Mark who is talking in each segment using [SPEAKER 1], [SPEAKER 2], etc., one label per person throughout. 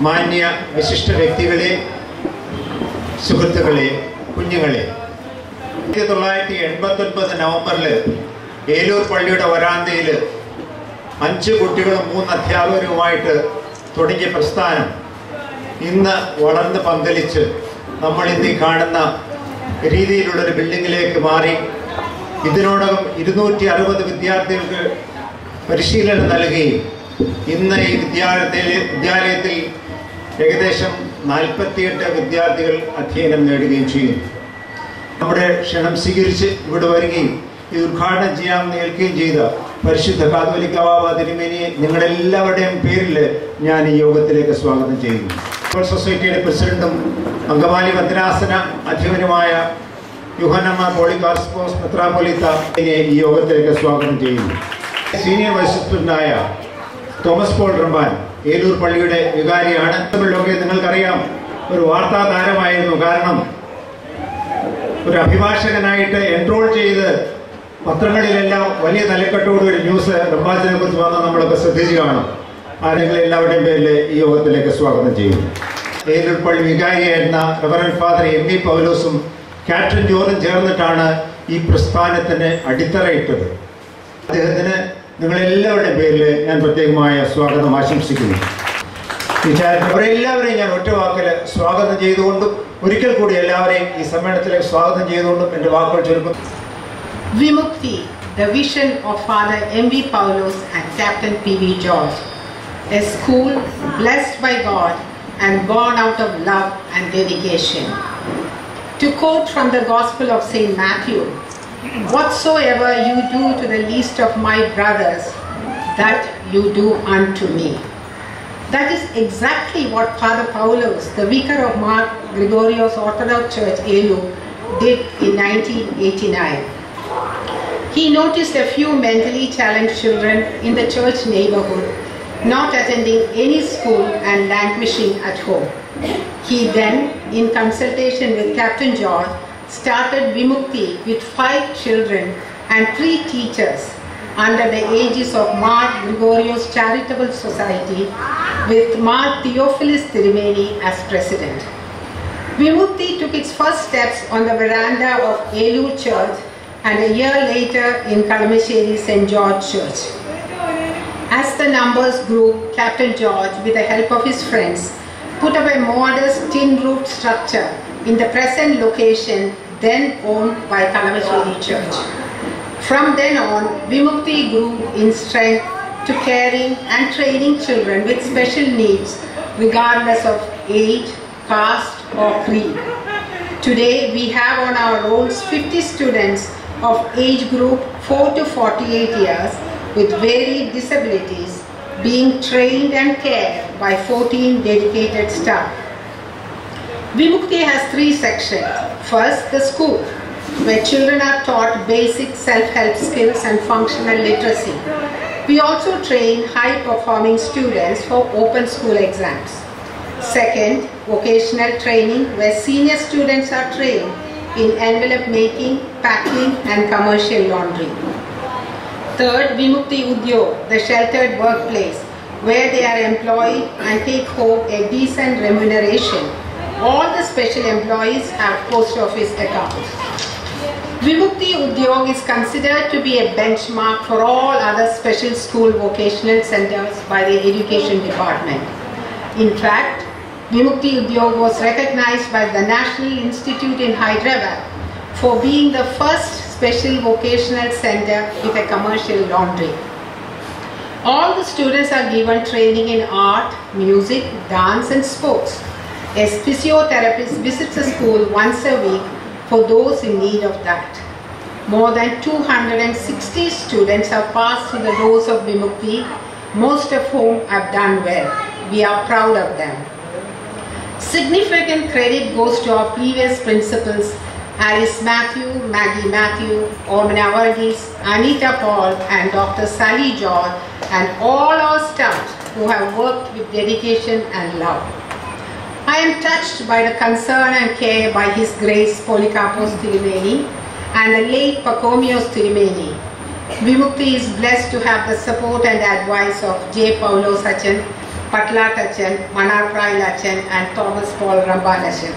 [SPEAKER 1] മാന്യ വിശിഷ്ട വ്യക്തികളെ, സുഹൃത്തുക്കളെ, കുഞ്ഞുങ്ങളെ, 1989 നവംബറിൽ ഏലൂർ പള്ളിയുടെ വരാന്തയിൽ 5 കുട്ടികളും 3 അധ്യാപകരുമായിട്ട് തുടങ്ങിയ പ്രസ്ഥാനം ഇന്ന് വളർന്ന് പന്തലിച്ച് നമ്മൾ ഇന്ന് കാണുന്ന രീതിയിലുള്ളൊരു ബിൽഡിങ്ങിലേക്ക് മാറി. ഇതിനോടകം 260 വിദ്യാർത്ഥികൾക്ക് പരിശീലനം നൽകുകയും ഇന്ന് ഈ വിദ്യാലയത്തിൽ ഏകദേശം 48 വിദ്യാർത്ഥികൾ അധ്യയനം നേടുകയും ചെയ്യും. നമ്മുടെ ക്ഷണം സ്വീകരിച്ച് ഇവിടെ വരികയും ഇത് ഉദ്ഘാടനം ചെയ്യാമെന്ന് ഏൽക്കുകയും ചെയ്ത പരിശുദ്ധ കാതോലിക്ക ബാവ തിരുമേനിയെ നിങ്ങളെല്ലാവരുടെയും പേരിൽ ഞാൻ ഈ യോഗത്തിലേക്ക് സ്വാഗതം ചെയ്യുന്നു. സൊസൈറ്റിയുടെ പ്രസിഡന്റും അങ്കമാലി ഭദ്രാസന അധിപനുമായ യുഹന്നമ്മ പോളികാർസ്പോസ് മെത്രാപ്പൊലീത്തയെ ഈ യോഗത്തിലേക്ക് സ്വാഗതം ചെയ്യുന്നു. സീനിയർ വൈസ് പ്രസിഡന്റായ തോമസ് പോൾ റമ്പാൻ ഏലൂർ പള്ളിയുടെ വികാരിയാണ്. നിങ്ങൾക്കറിയാം, ഒരു വാർത്താ താരമായിരുന്നു. കാരണം ഒരു അഭിഭാഷകനായിട്ട് എൻറോൾ ചെയ്ത് പത്രങ്ങളിലെല്ലാം വലിയ തലക്കെട്ടോട് ഒരു ന്യൂസ് റമ്പാച്ചനെ കുറിച്ച് വന്ന് നമ്മളൊക്കെ ശ്രദ്ധിച്ചു കാണും. ആരെങ്കിലും എല്ലാവരുടെയും പേരിൽ ഈ യോഗത്തിലേക്ക് സ്വാഗതം ചെയ്യുന്നു. ഏലൂർ പള്ളി വികാരിയായിരുന്ന റവറൻഡ് ഫാദർ MV പൗലോസും കാറ്ററിൻ ജോറും ചേർന്നിട്ടാണ് ഈ പ്രസ്ഥാനത്തിന് അടിത്തറയിട്ടത്. അദ്ദേഹത്തിന് നിങ്ങളെല്ലാവരുടെയും പേരിൽ ഞാൻ പ്രത്യേകമായ സ്വാഗതം ആശംസിക്കുന്നു. അവരെല്ലാവരെയും ഞാൻ ഒറ്റ വാക്കിൽ സ്വാഗതം ചെയ്തുകൊണ്ടും ഒരിക്കൽ കൂടി എല്ലാവരെയും ഈ സമ്മേളനത്തിലേക്ക് സ്വാഗതം ചെയ്തുകൊണ്ടും എൻ്റെ വാക്കുകൾ ചുരുക്കുന്നു.
[SPEAKER 2] Vimukti, the vision of Father MV Paulos and Captain PV George, a school blessed by God and born out of love and dedication. To quote from the Gospel of St. Matthew, "Whatsoever you do to the least of my brothers, that you do unto me." That is exactly what Father Paulos, the vicar of Mar Gregorios Orthodox Church, Elur, did in 1989. He noticed a few mentally challenged children in the church neighborhood not attending any school and languishing at home. He then, in consultation with Captain George, started Vimukti with 5 children and 3 teachers under the aegis of Mar Gregorios Charitable Society with Mar Theophilus Tirumeni as president. Vimukti took its first steps on the veranda of Elur Church and a year later in Kalamasheri St. George Church. As the numbers grew, Captain George, with the help of his friends, put up a modest tin-roofed structure in the present location then owned by Kalamasheri Church. From then on, Vimukti grew in strength to caring and training children with special needs regardless of age, caste or creed. Today we have on our rolls 50 students of age group 4 to 48 years with varied disabilities being trained and cared by 14 dedicated staff. Vimukti has 3 sections. First, the school, where children are taught basic self-help skills and functional literacy. We also train high-performing students for open school exams. Second, vocational training, where senior students are trained in envelope making, packing and commercial laundry. Third, Vimukti Udyog, the sheltered workplace, where they are employed and take home a decent remuneration. All the special employees have post office accounts. Vimukti Udyog is considered to be a benchmark for all other special school vocational centers by the Education Department. In fact, Vimukti Udyog was recognized by the National Institute in Hyderabad for being the first special vocational center with a commercial laundry. All the students are given training in art, music, dance and sports. A physiotherapist visits the school once a week for those in need of that. More than 260 students have passed through the doors of Vimukti, most of whom have done well. We are proud of them. Significant credit goes to our previous principals, Alice Matthew, Maggie Matthew, Omina Varghese, Anita Paul and Dr. Sally George and all our staff who have worked with dedication and love. I am touched by the concern and care by His Grace Polycarpos Tirumeni and the late Pacomios Tirumeni. Vimukti is blessed to have the support and advice of J. Paulo Sachan, Patla Tachan, Manarprai Lachan and Thomas Paul Rambalachan.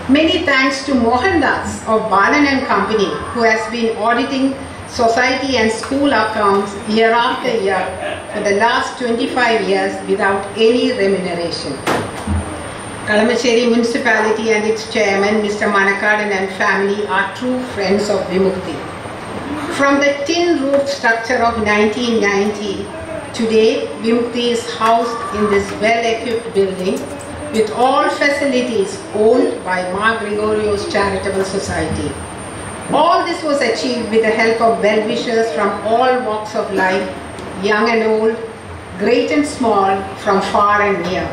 [SPEAKER 2] Many thanks to Mohan Das of Balan and Company, who has been auditing society and school accounts year after year for the last 25 years without any remuneration. Kalamassery Municipality and its chairman, Mr. Manakadan and family are true friends of Vimukti. From the tin roof structure of 1990, today Vimukti is housed in this well-equipped building with all facilities owned by Ma Gregorios Charitable Society. All this was achieved with the help of well-wishers from all walks of life, young and old, great and small, from far and near.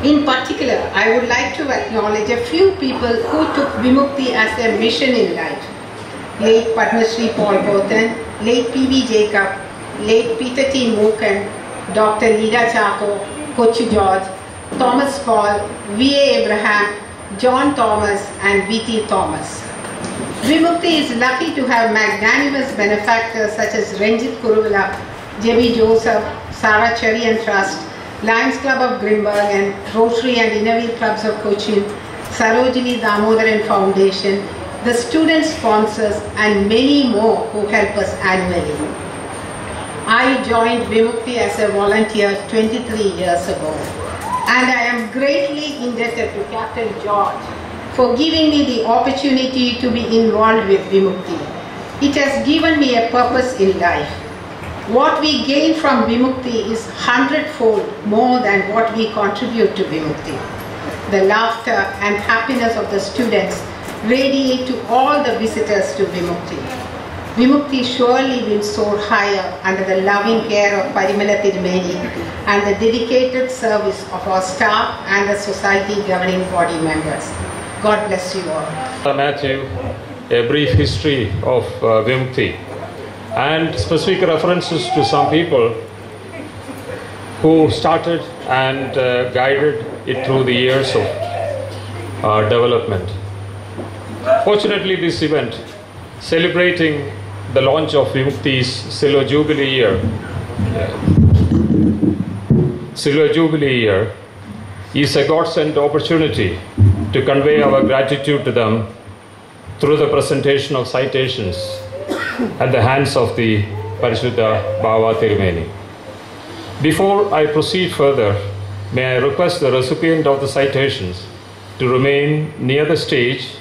[SPEAKER 2] In particular, I would like to acknowledge a few people who took Vimukti as their mission in life. Late Padma Shri Paul Bothan, late P.V. Jacob, late Peter T. Mookan, Dr. Lida Chako, Kochu George, Thomas Paul, V.A. Abraham, John Thomas and V.T. Thomas. Vimukti is lucky to have magnanimous benefactors such as Ranjit Kuruvilla, J.B. Joseph, Sarah Cherry and Trust, Lions Club of Grimberg and Rotary and Innerview Clubs of Cochin, Sarojini Damodaran Foundation, the student sponsors and many more who help us annually. I joined Vimukti as a volunteer 23 years ago. And I am greatly indebted to Captain George for giving me the opportunity to be involved with Vimukti. It has given me a purpose in life. What we gain from Vimukti is 100-fold more than what we contribute to Vimukti. The laughter and happiness of the students radiate to all the visitors to Vimukti. Vimukti surely will soar higher under the loving care of Parimala Tirumeni and the dedicated service of our staff and the society governing body members. God bless you all.
[SPEAKER 3] Matthew, a brief history of Vimukti and specific references to some people who started and guided it through the years of development. Fortunately, this event celebrating the launch of Vimukti's Silver Jubilee year is a God-sent opportunity to convey our gratitude to them through the presentation of citations at the hands of the Parishuddha Bhava Tirumeni. Before I proceed further, may I request the recipient of the citations to remain near the stage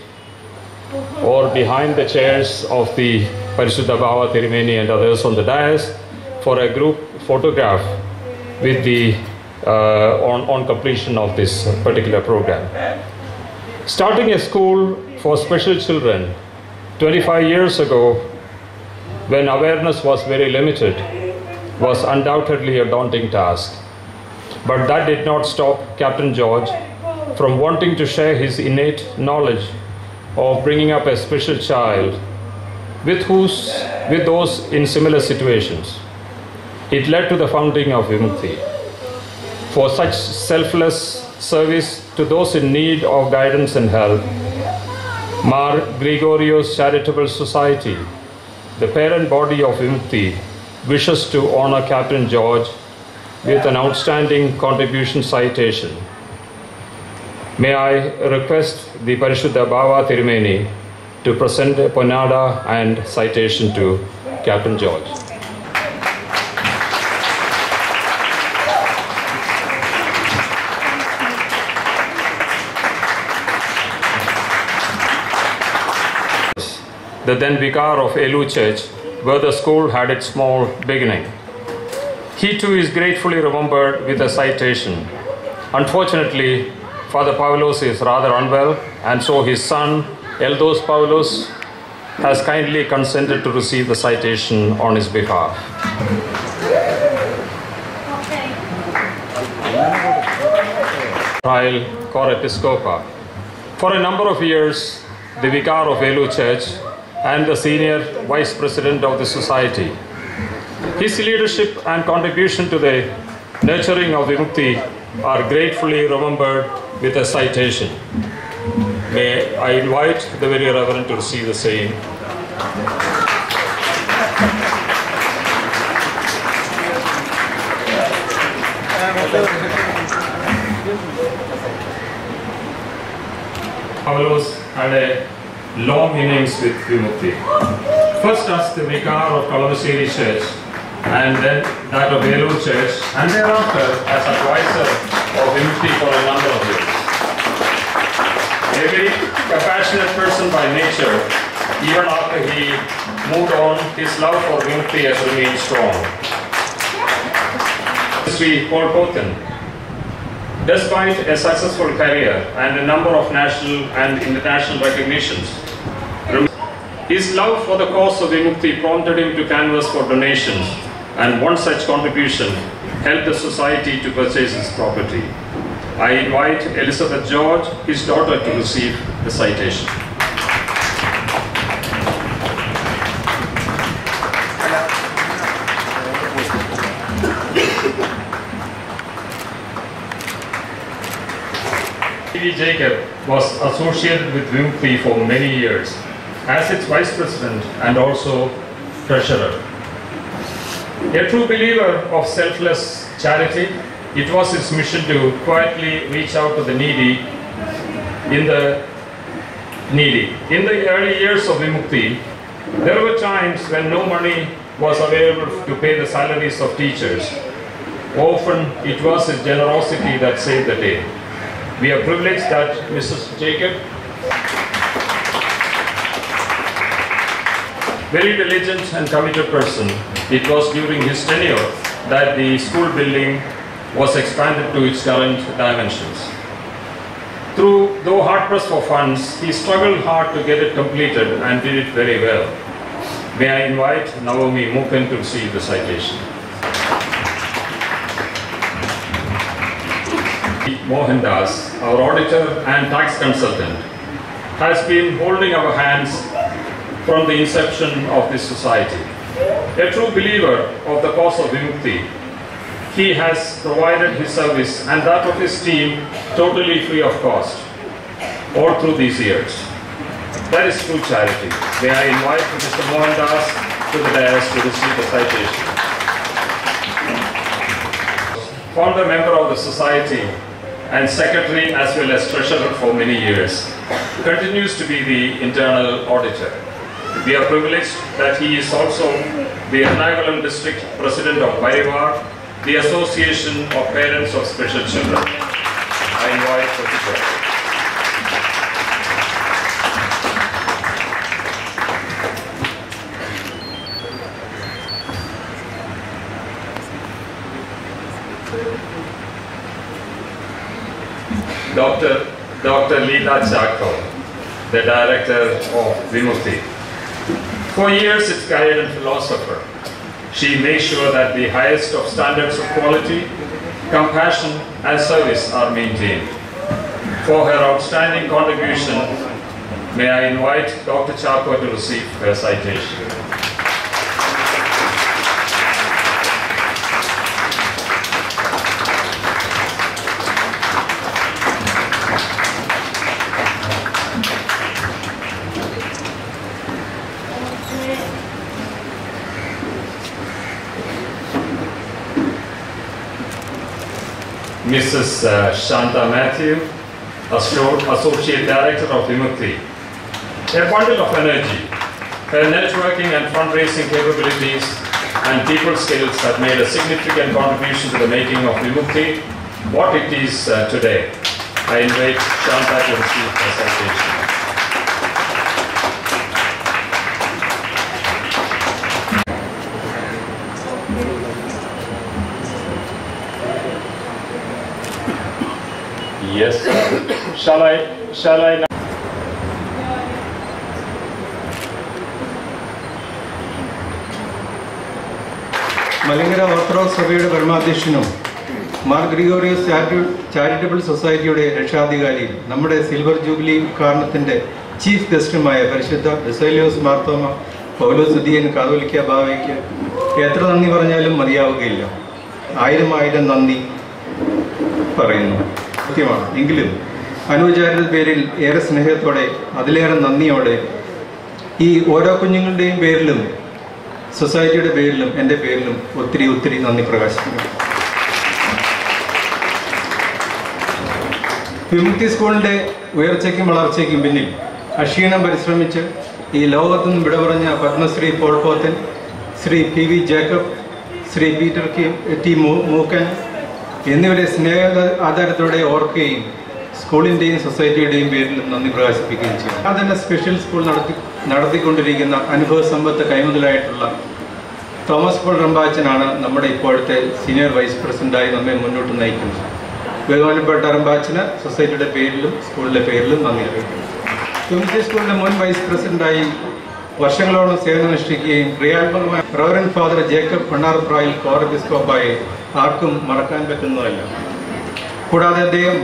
[SPEAKER 3] or behind the chairs of the Parishuddha Bhava Tirumeni and others on the dais for a group photograph with the on completion of this particular program. Starting a school for special children 25 years ago, when awareness was very limited, was undoubtedly a daunting task. But that did not stop Captain George from wanting to share his innate knowledge of bringing up a special child with those in similar situations. It led to the founding of Vimukti. For such selfless service to those in need of guidance and help, Ma Gregorios Charitable Society, the parent body of Vimukti, wishes to honor Captain George with an outstanding contribution citation. May I request the Parishuddha Bhava Tirumeni to present a ponada and citation to Captain George. The then Vicar of Elu Church, where the school had its small beginning. He too is gratefully remembered with a citation. Unfortunately, Father Pavlos is rather unwell, and so his son, Eldos Pavlos, has kindly consented to receive the citation on his behalf. Trial Cor Episcopa. For a number of years, the Vicar of Elu Church and the senior vice president of the society. His leadership and contribution to the nurturing of Vimukti are gratefully remembered with a citation. May I invite the Very Reverend to receive the same. Paulos had a long innings with Vimukti. First as the vicar of Kalamassery Church, and then that of Elur Church, and thereafter as advisor of Vimukti for a number of years. A very compassionate person by nature, even after he moved on, his love for Vimukti has remained strong. Sri Paul Pothen, despite a successful career and a number of national and international recognitions, his love for the cause of Vimukti prompted him to canvass for donations, and one such contribution helped the society to purchase his property. I invite Elizabeth George, his daughter, to receive the citation. P.V. Jacob was associated with Vimukti for many years as its vice president and also treasurer. A true believer of selfless charity, it was his mission to quietly reach out to the needy. In the early years of Vimukti, there were times when no money was available to pay the salaries of teachers. Often it was his generosity that saved the day. We are privileged that Mrs. Jacob, very diligent and committed person, it was during his tenure that the school building was expanded to its current dimensions. Though hard-pressed for funds, he struggled hard to get it completed and did it very well. May I invite Naomi Mukan to receive the citation. Mohandas, our auditor and tax consultant, has been holding our hands from the inception of this society. A true believer of the cause of Vimukti, he has provided his service and that of his team totally free of cost all through these years. That is true charity. May I invite Mr. Mohandas to the dais to receive the citation. Founder member of the society and secretary as well as treasurer for many years, continues to be the internal auditor. We are privileged that he is also the Ernakulam district president of Parivar, the Association of Parents of Special Children. I invite Professor. Dr. Leela Chakko, the director of Vimukti. For years its guide and philosopher, she makes sure that the highest of standards of quality, compassion and service are maintained. For her outstanding contribution, may I invite Dr. Chakko to receive her citation. Mrs. Shanta Matthew, Associate Director of Vimukti. A bundle of energy, her networking and fundraising capabilities and people skills have made a significant contribution to the making of Vimukti what it is today. I invite Shanta to receive the citation. Yes. Shall I now?
[SPEAKER 4] Malankara orthodox സഭയുടെ പരമാധ്യക്ഷനും Mar Gregorios charitable സൊസൈറ്റിയുടെ രക്ഷാധികാരിയും നമ്മുടെ silver jubilee കാരണത്തിൻ്റെ chief ഗസ്റ്റുമായ പരിശുദ്ധ ബെസേലിയോസ് മാർത്തോമ പൗലോസ് സുദിയൻ കാതോലിക്ക ബാവയ്ക്ക് എത്ര നന്ദി പറഞ്ഞാലും മതിയാവുകയില്ല. ആയിരം നന്ദി പറയുന്നു. സത്യമാണ്. എങ്കിലും അനുചാരരുടെ പേരിൽ ഏറെ സ്നേഹത്തോടെ അതിലേറെ നന്ദിയോടെ ഈ ഓരോ കുഞ്ഞുങ്ങളുടെയും പേരിലും സൊസൈറ്റിയുടെ പേരിലും എൻ്റെ പേരിലും ഒത്തിരി നന്ദി പ്രകാശിക്കുന്നു. വിമുക്തി സ്കൂളിൻ്റെ ഉയർച്ചയ്ക്കും വളർച്ചയ്ക്കും പിന്നിൽ അക്ഷീണം പരിശ്രമിച്ച് ഈ ലോകത്തു നിന്നും വിട പറഞ്ഞ പത്മശ്രീ പോൾ പോത്തൻ, ശ്രീ PV ജേക്കബ്, ശ്രീ പീറ്റർ ടി മൂക്കൻ എന്നിവരെ സ്നേഹ ആധാരത്തോടെ ഓർക്കുകയും സ്കൂളിൻ്റെയും സൊസൈറ്റിയുടെയും പേരിൽ നന്ദി പ്രകാശിപ്പിക്കുകയും ചെയ്യും. ആ തന്നെ സ്പെഷ്യൽ സ്കൂൾ നടത്തിക്കൊണ്ടിരിക്കുന്ന അനുഭവ സമ്പത്ത് കൈമുതലായിട്ടുള്ള തോമസ് പോൾ റമ്പാച്ചനാണ് നമ്മുടെ ഇപ്പോഴത്തെ സീനിയർ വൈസ് പ്രസിഡന്റായി നമ്മെ മുന്നോട്ട് നയിക്കുന്നത്. ബഹുമാനപ്പെട്ട റമ്പാച്ചന് സൊസൈറ്റിയുടെ പേരിലും സ്കൂളിൻ്റെ പേരിലും നന്ദി അറിയിക്കുന്നു. വിമുക്തി സ്കൂളിൻ്റെ മുൻ വൈസ് പ്രസിഡന്റായി വർഷങ്ങളോളം സേവനമനുഷ്ഠിക്കുകയും ക്രിയാത്മകമായ റവറൻഡ് ഫാദർ ജേക്കബ് പണ്ണാർപ്രായിൽ കോർ എപ്പിസ്കോപ്പായി ആർക്കും മറക്കാൻ പറ്റുന്നതല്ല. കൂടാതെ അദ്ദേഹം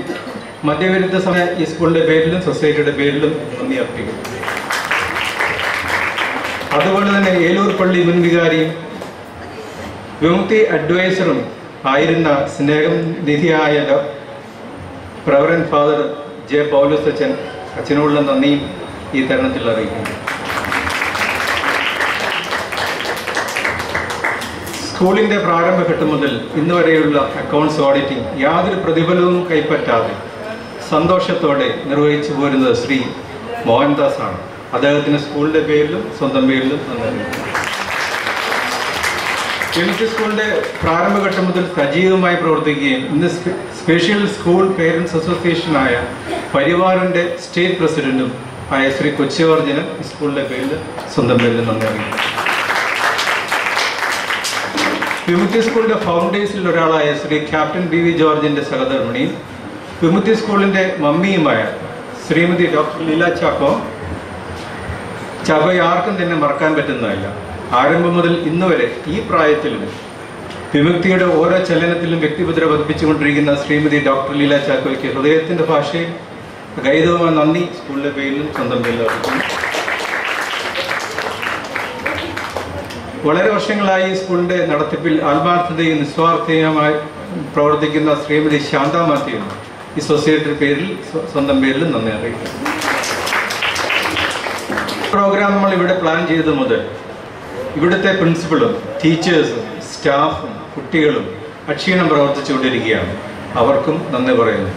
[SPEAKER 4] മദ്യവിരുദ്ധ സമയ ഈ സ്കൂളിൻ്റെ പേരിലും സൊസൈറ്റിയുടെ പേരിലും നന്ദി അർപ്പിക്കുന്നു. അതുപോലെ തന്നെ ഏലൂർ പള്ളി മുൻ വികാരിയും വിമുക്തി അഡ്വൈസറും ആയിരുന്ന സ്നേഹം നിധിയായ റവറൻഡ് ഫാദർ ജെ പൗലോസ് അച്ഛനോടുള്ള നന്ദിയും ഈ തരുണത്തിൽ അറിയിക്കുന്നു. സ്കൂളിൻ്റെ പ്രാരംഭഘട്ടം മുതൽ ഇന്ന് വരെയുള്ള അക്കൗണ്ട്സ് ഓഡിറ്റിംഗ് യാതൊരു പ്രതിഫലവും കൈപ്പറ്റാതെ സന്തോഷത്തോടെ നിർവഹിച്ചു പോരുന്നത് ശ്രീ മോഹൻദാസ് ആണ്. അദ്ദേഹത്തിന് സ്കൂളിൻ്റെ പേരിലും സ്വന്തം പേരിലും നന്ദി. വിമുക്തി സ്കൂളിൻ്റെ പ്രാരംഭഘട്ടം മുതൽ സജീവമായി പ്രവർത്തിക്കുകയും ഇന്ന് സ്പെഷ്യൽ സ്കൂൾ പേരൻസ് അസോസിയേഷനായ പരിവാറിൻ്റെ സ്റ്റേറ്റ് പ്രസിഡന്റും ആയ ശ്രീ കൊച്ചിവർജന് സ്കൂളിൻ്റെ പേരിൽ സ്വന്തം പേരിൽ നന്ദി അറിയിക്കുന്നു. വിമുക്തി സ്കൂളിൻ്റെ ഫൗണ്ടേഴ്സിൽ ഒരാളായ ശ്രീ ക്യാപ്റ്റൻ BV ജോർജിൻ്റെ സഹധർമ്മിണിയും വിമുക്തി സ്കൂളിൻ്റെ മമ്മിയുമായ ശ്രീമതി ഡോക്ടർ ലീല ചാക്കോയെ ആർക്കും തന്നെ മറക്കാൻ പറ്റുന്നതല്ല. ആരംഭം മുതൽ ഇന്ന് വരെ ഈ പ്രായത്തിലും വിമുക്തിയുടെ ഓരോ ചലനത്തിലും വ്യക്തിമുദ്ര പതിപ്പിച്ചുകൊണ്ടിരിക്കുന്ന ശ്രീമതി ഡോക്ടർ ലീല ചാക്കോയ്ക്ക് ഹൃദയത്തിൻ്റെ ഭാഷയിൽ ഗൈതവുമായ നന്ദി സ്കൂളിൻ്റെ പേരിലും സ്വന്തം പേരിലും അറിയിക്കുന്നു. വളരെ വർഷങ്ങളായി ഈ സ്കൂളിൻ്റെ നടത്തിപ്പിൽ ആത്മാർത്ഥതയും നിസ്വാർത്ഥതയുമായി പ്രവർത്തിക്കുന്ന ശ്രീമതി ശാന്ത മാത്യു ഈ സൊസൈറ്റിയുടെ പേരിൽ സ്വന്തം പേരിലും നന്ദി അറിയിക്കുന്നു. പ്രോഗ്രാം നമ്മൾ ഇവിടെ പ്ലാൻ ചെയ്തത് മുതൽ ഇവിടുത്തെ പ്രിൻസിപ്പളും ടീച്ചേഴ്സും സ്റ്റാഫും കുട്ടികളും അക്ഷീണം പ്രവർത്തിച്ചുകൊണ്ടിരിക്കുകയാണ്. അവർക്കും നന്ദി പറയുന്നു.